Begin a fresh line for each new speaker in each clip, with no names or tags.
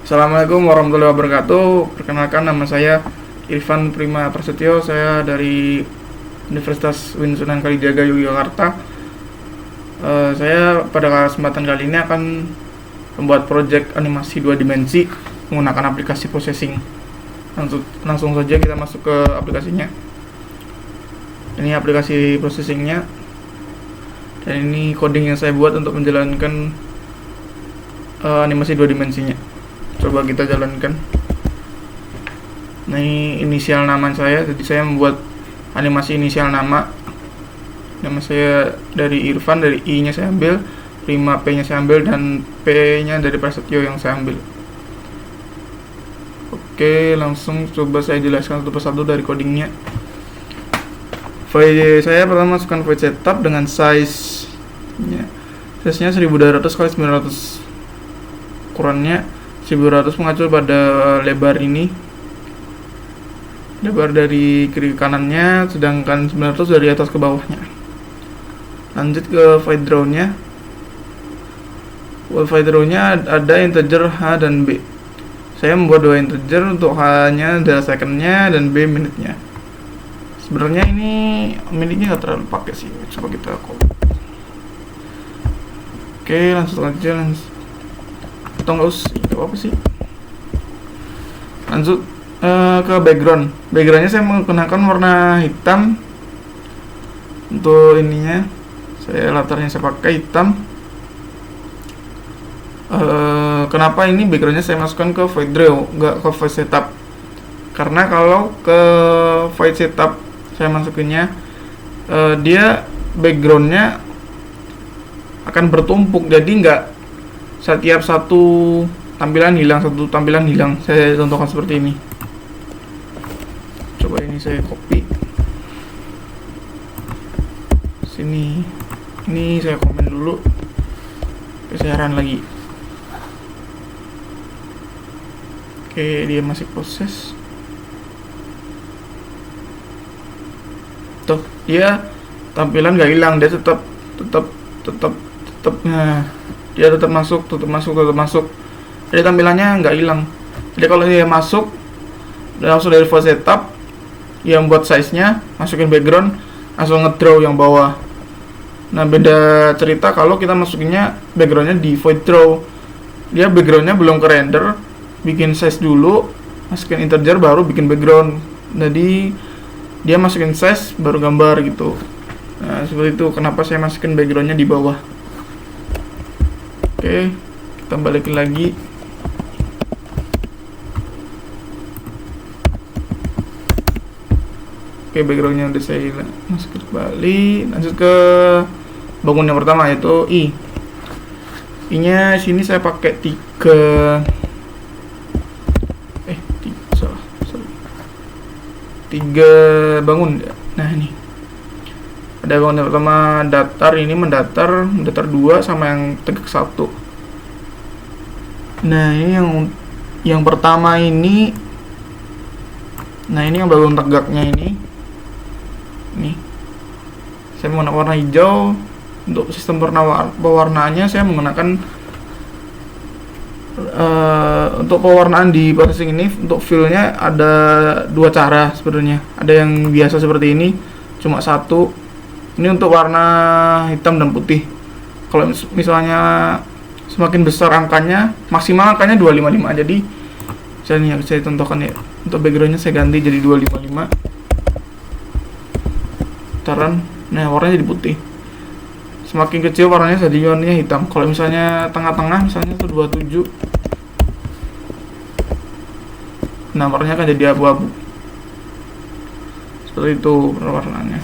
Assalamualaikum warahmatullahi wabarakatuh. Perkenalkan, nama saya Irfan Prima Prasetyo. Saya dari Universitas UIN Sunan Kalijaga Yogyakarta. Saya pada kesempatan kali ini akan membuat proyek animasi 2 dimensi menggunakan aplikasi processing. Langsung saja kita masuk ke aplikasinya. Ini aplikasi processingnya, dan ini coding yang saya buat untuk menjalankan animasi 2 dimensinya. Coba kita jalankan. Nah, ini inisial nama saya. Jadi saya membuat animasi inisial nama. Nama saya dari Irfan, dari I nya saya ambil, Prima P nya saya ambil, dan P nya dari Prasetyo yang saya ambil. Oke, langsung coba saya jelaskan satu persatu dari codingnya. File saya pertama masukkan file setup dengan size nya 1200 x 900. Ukurannya 1200 mengacu pada lebar ini, lebar dari kiri ke kanannya, sedangkan 900 dari atas ke bawahnya. Lanjut ke file draw-nya. File draw-nya ada integer H dan B. Saya membuat 2 integer, untuk H-nya adalah second-nya dan B minute-nya. Sebenarnya ini minute-nya nggak terlalu pakai sih. Coba kita copy. Oke, langsung aja atau nggak usah, apa sih. Lanjut ke backgroundnya saya menggunakan warna hitam. Untuk ininya latarnya saya pakai hitam. Kenapa ini backgroundnya saya masukkan ke file draw, nggak ke file setup? Karena kalau ke file setup saya masukinnya, dia backgroundnya akan bertumpuk, jadi nggak setiap satu tampilan hilang. Saya contohkan seperti ini. Coba ini saya copy sini, ini saya komen dulu, saya run lagi. Oke, dia masih proses. Tuh, dia tampilan nggak hilang, dia tetap nah, dia tetap masuk. Jadi tampilannya nggak hilang. Jadi kalau dia masuk, langsung dari file setup yang buat size nya, masukin background, langsung ngedraw yang bawah. Nah, beda cerita kalau kita masukinnya backgroundnya di void draw. Dia backgroundnya belum ke render, bikin size dulu, masukin integer, baru bikin background. Jadi dia masukin size baru gambar gitu. Nah, seperti itu kenapa saya masukin backgroundnya di bawah. Oke, kita balikin lagi. Oke, backgroundnya udah saya masukin kembali. Lanjut ke bangun yang pertama, yaitu I nya sini saya pakai 3 bangun. Nah, ini ada bangun yang pertama datar, ini mendatar 2 sama yang tegak 1. Nah, ini yang pertama ini. Nah, ini yang bangun tegaknya ini. Saya menggunakan warna hijau. Untuk sistem pewarnaannya saya menggunakan untuk pewarnaan di processing ini, untuk fill-nya ada 2 cara sebenarnya. Ada yang biasa seperti ini, cuma 1. Ini untuk warna hitam dan putih. Kalau misalnya semakin besar angkanya, maksimal angkanya 255. Jadi saya contohkan ya. Untuk backgroundnya saya ganti jadi 255. Nah, warnanya jadi putih. Semakin kecil warnanya jadi warnanya hitam. Kalau misalnya tengah-tengah, misalnya itu 27, nah warnanya akan jadi abu-abu. Seperti itu perwarnaannya.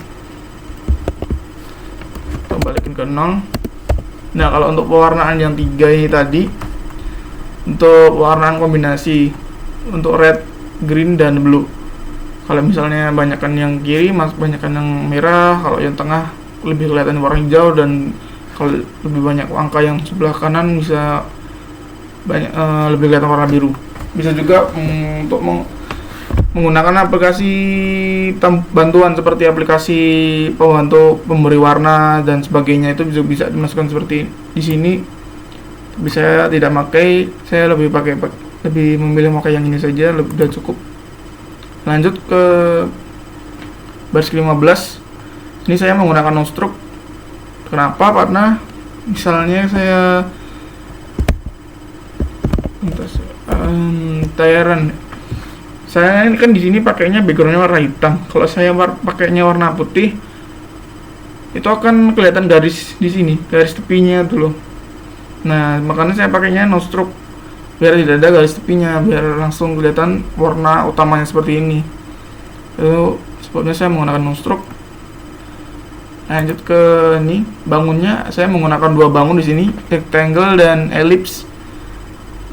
Kita balikin ke 0. Nah, kalau untuk pewarnaan yang 3 ini tadi, untuk pewarnaan kombinasi untuk red, green, dan blue. Kalau misalnya banyakkan yang kiri, banyakkan yang merah. Kalau yang tengah lebih kelihatan warna hijau, dan kalau lebih banyak angka yang sebelah kanan bisa lebih kelihatan warna biru. Bisa juga untuk menggunakan aplikasi bantuan seperti aplikasi pembantu pemberi warna dan sebagainya, itu bisa dimasukkan seperti di sini. Tapi saya tidak pakai, saya lebih pakai lebih memilih pakai yang ini saja, udah cukup. Lanjut ke baris 15. Ini saya menggunakan no stroke. Kenapa? Karena misalnya saya Tyrant, saya ini kan di sini pakainya backgroundnya warna hitam. Kalau saya pakainya warna putih, itu akan kelihatan garis di sini, garis tepinya tuh loh. Nah, makanya saya pakainya no stroke biar tidak ada garis tepinya, biar langsung kelihatan warna utamanya seperti ini. Itu sebabnya saya menggunakan no stroke. Lanjut ke ini, bangunnya saya menggunakan dua bangun di sini, rectangle dan ellipse.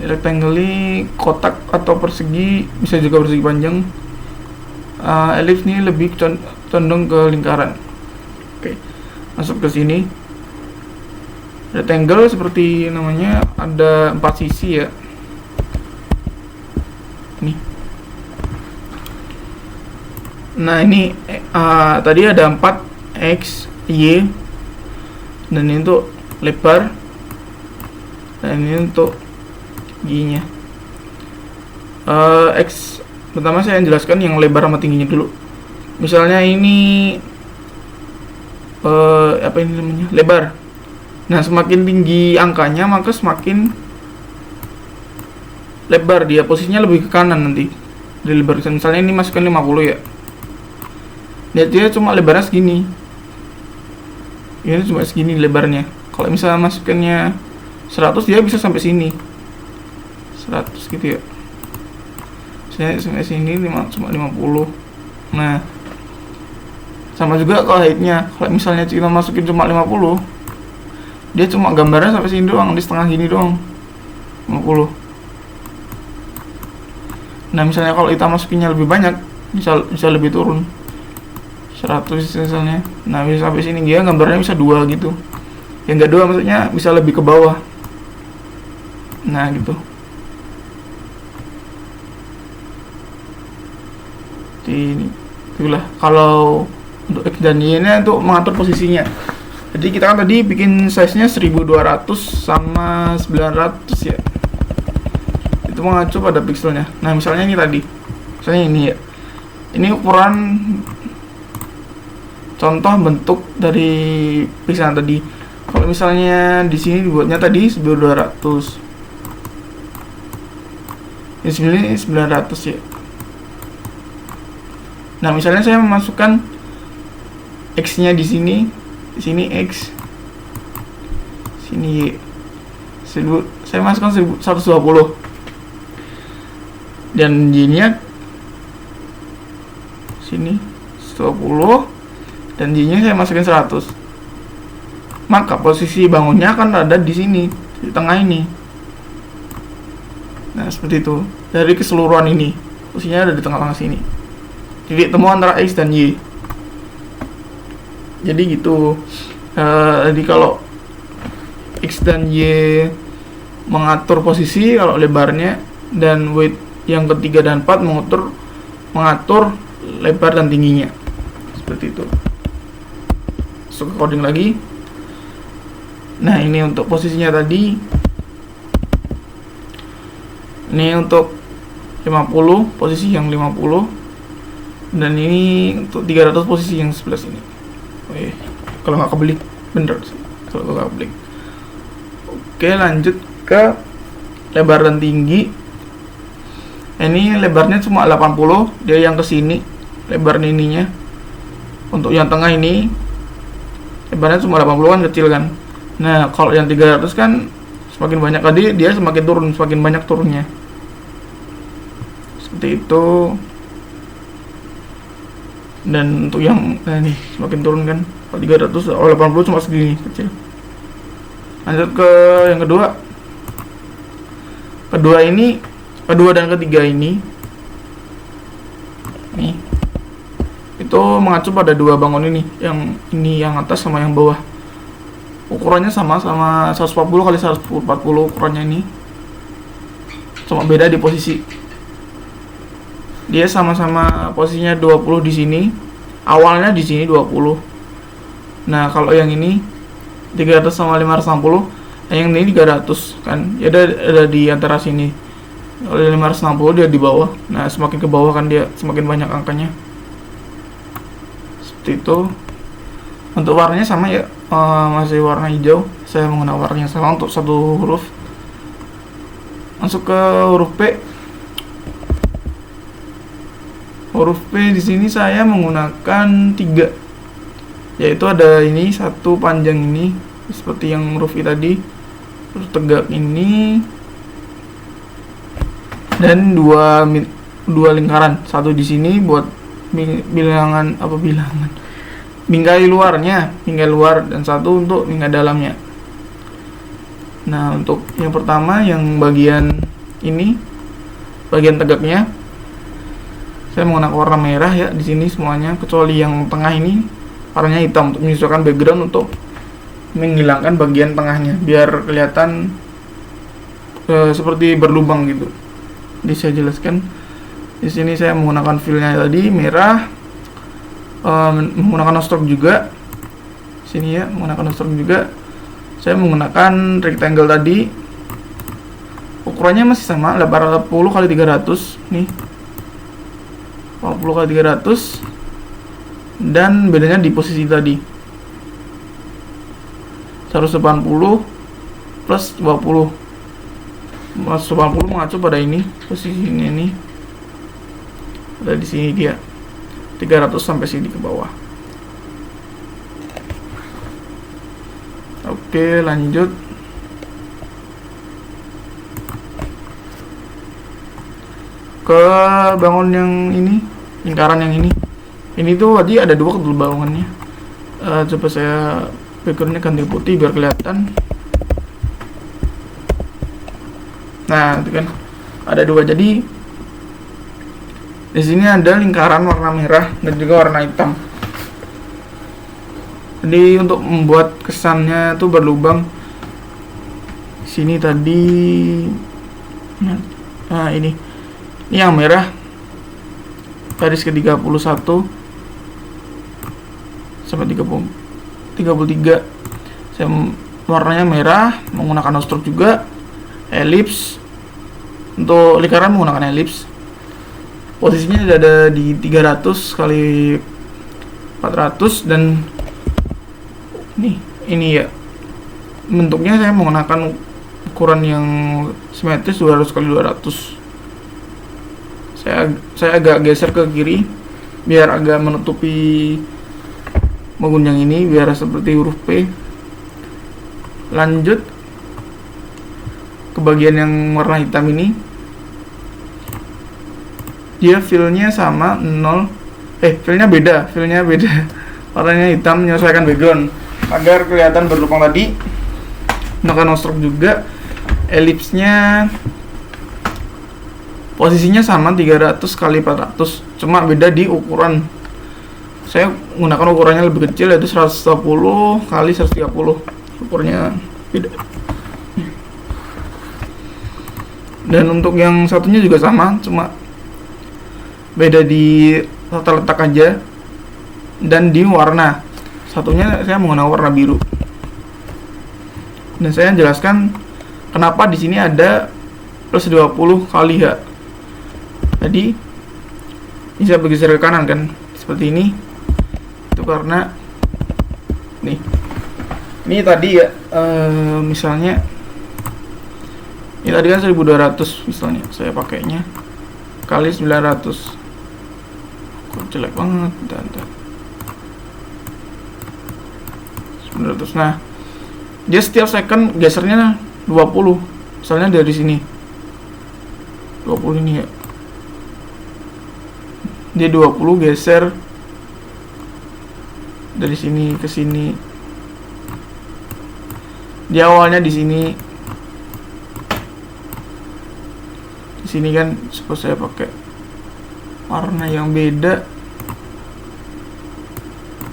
Rectangle ini kotak atau persegi, bisa juga persegi panjang. Ellipse ini lebih condong ke lingkaran. Oke, masuk ke sini. Rectangle seperti namanya ada 4 sisi ya. Nih. Nah ini tadi ada 4 X, Y, dan ini untuk lebar, dan ini untuk tingginya. X pertama saya jelaskan yang lebar sama tingginya dulu. Misalnya ini apa ini namanya, lebar. Nah semakin tinggi angkanya maka semakin lebar dia, posisinya lebih ke kanan nanti dari lebar. Misalnya ini masukkan 50 ya, lihat dia cuma lebarnya segini, ini cuma segini lebarnya. Kalau misalnya masukannya 100 dia bisa sampai sini 100 gitu ya. Saya sampai sini cuma 50. Nah sama juga kalau heightnya, kalau misalnya kita masukin cuma 50, dia cuma gambarnya sampai sini doang, di setengah gini doang 50. Nah misalnya kalau kita masukinnya lebih banyak, bisa lebih turun 100 misalnya. Nah bisa sampai sini, dia gambarnya bisa 2 gitu. Yang enggak 2 maksudnya bisa lebih ke bawah. Nah gitu. Ini itulah kalau untuk X dan Y nya untuk mengatur posisinya. Jadi kita kan tadi bikin size nya 1200 sama 900 ya, itu mengacu pada pixelnya. Nah misalnya ini tadi, misalnya ini ya, ini ukuran contoh bentuk dari pixel tadi. Kalau misalnya di sini dibuatnya tadi 1200, ini sebenarnya 900 ya. Nah misalnya saya memasukkan X nya di sini X, sini Y, saya masukkan 120, dan Y nya sini 120, dan Y nya saya masukin 100. Maka posisi bangunnya akan ada di sini, di tengah ini. Nah seperti itu, dari keseluruhan ini posisinya ada di tengah-tengah sini, titik temu antara X dan Y. Jadi gitu. Jadi kalau X dan Y mengatur posisi, kalau lebarnya, dan weight yang ketiga dan 4 mengatur lebar dan tingginya. Seperti itu. Masuk ke coding lagi. Nah ini untuk posisinya tadi. Ini untuk 50, posisi yang 50. Dan ini untuk 300, posisi yang sebelah sini. Kalau nggak kebalik, bener sih. Kalau nggak kebalik. Oke, lanjut ke lebar dan tinggi. Ini lebarnya cuma 80, dia yang ke sini lebar ininya. Untuk yang tengah ini lebarnya cuma 80 kan, kecil kan. Nah kalau yang 300 kan semakin banyak tadi, dia semakin turun, semakin banyak turunnya. Seperti itu. Dan untuk yang ini semakin turun kan. Kalau 300, 80 cuma segini, kecil. Lanjut ke yang kedua. Kedua dan ketiga ini nih, itu mengacu pada dua bangun ini yang atas sama yang bawah. Ukurannya sama 140 kali 140 ukurannya ini. Cuma beda di posisi. Dia sama-sama posisinya 20 di sini. Awalnya di sini 20. Nah, kalau yang ini 300 sama 560, yang ini 300 kan. Ya ada di antara sini. Kalau 560 dia di bawah. Nah, semakin ke bawah kan dia semakin banyak angkanya. Seperti itu. Untuk warnanya sama ya, masih warna hijau. Saya menggunakan warna yang sama untuk satu huruf. Masuk ke huruf P. Huruf P di sini saya menggunakan 3, yaitu ada ini satu panjang ini seperti yang huruf I tadi, terus tegak ini, dan dua lingkaran, satu di sini buat bilangan bingkai luarnya, bingkai luar, dan satu untuk bingkai dalamnya. Nah, untuk yang pertama yang bagian ini, bagian tegaknya, saya menggunakan warna merah ya di sini semuanya, kecuali yang tengah ini warnanya hitam untuk menyesuaikan background, untuk menghilangkan bagian tengahnya biar kelihatan seperti berlubang gitu. Jadi saya jelaskan di sini saya menggunakan fillnya tadi merah, menggunakan no stroke juga. Sini ya menggunakan no stroke juga. Saya menggunakan rectangle tadi, ukurannya masih sama 880 x 300 nih, 80 x 300, dan bedanya di posisi tadi 180 plus 20. 180 mengacu pada ini, posisinya ini ada di sini, dia 300 sampai sini ke bawah. Oke, lanjut. Ke bangun yang ini, lingkaran yang ini. Ini tuh tadi ada 2 kedua bangunnya. Coba saya backgroundnya ganti putih biar kelihatan. Nah, itu kan ada 2. Jadi di sini ada lingkaran warna merah dan juga warna hitam. Jadi untuk membuat kesannya tuh berlubang, sini tadi, nah ini yang merah garis ke 31 sampai 33, saya warnanya merah, menggunakan no stroke juga, ellipse. Untuk lingkaran menggunakan ellipse, posisinya ada di 300 kali 400, dan ini ya bentuknya saya menggunakan ukuran yang simetris 200 kali 200. Saya agak geser ke kiri biar agak menutupi menggunyang ini biar seperti huruf P. Lanjut ke bagian yang warna hitam ini, dia fillnya sama 0, fillnya beda warnanya hitam, menyesuaikan background agar kelihatan berlubang tadi. Menggunakan no stroke juga, ellipse-nya posisinya sama 300 kali 400, cuma beda di ukuran. Saya menggunakan ukurannya lebih kecil, yaitu 120 kali 130, ukurnya beda. Dan untuk yang satunya juga sama, cuma beda di tata letak aja dan di warna. Satunya saya menggunakan warna biru. Dan saya jelaskan kenapa di sini ada plus 20 kali ya. Tadi ini saya bergeser ke kanan kan, seperti ini. Itu karena ini tadi ya, misalnya ini tadi kan 1200 misalnya, saya pakainya kali 900. Kok jelek banget, dan 900. Nah, dia setiap second gesernya 20. Misalnya dari sini 20 ini ya, dia 20 geser dari sini ke sini. Dia awalnya di sini kan, suppose saya pakai warna yang beda.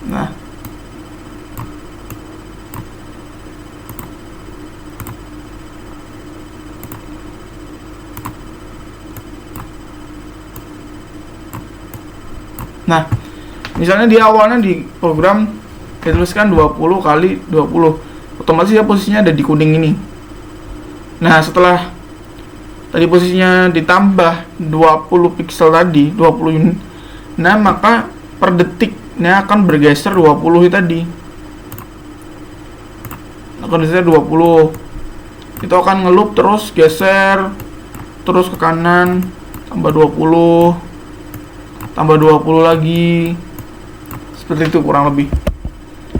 Nah, misalnya di awalnya di program dituliskan 20 kali 20, otomatis ya posisinya ada di kuning ini. Nah, setelah tadi posisinya ditambah 20 pixel tadi, 20 unit. Nah, maka per detiknya akan bergeser 20 tadi. Akan geser 20. Itu akan ngeloop terus, geser terus ke kanan, tambah 20, tambah 20 lagi. Seperti itu kurang lebih.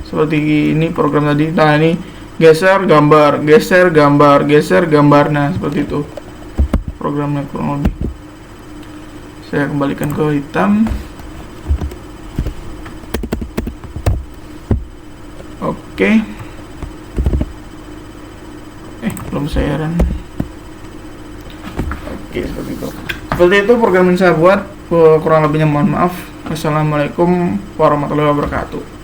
Seperti ini program tadi. Nah, ini geser gambar, geser gambar, geser gambar. Nah, seperti itu programnya kurang lebih. Saya kembalikan ke hitam. Oke. Belum saya run. Oke, seperti itu. Seperti itu program yang saya buat. Kurang lebihnya mohon maaf. Wassalamualaikum warahmatullahi wabarakatuh.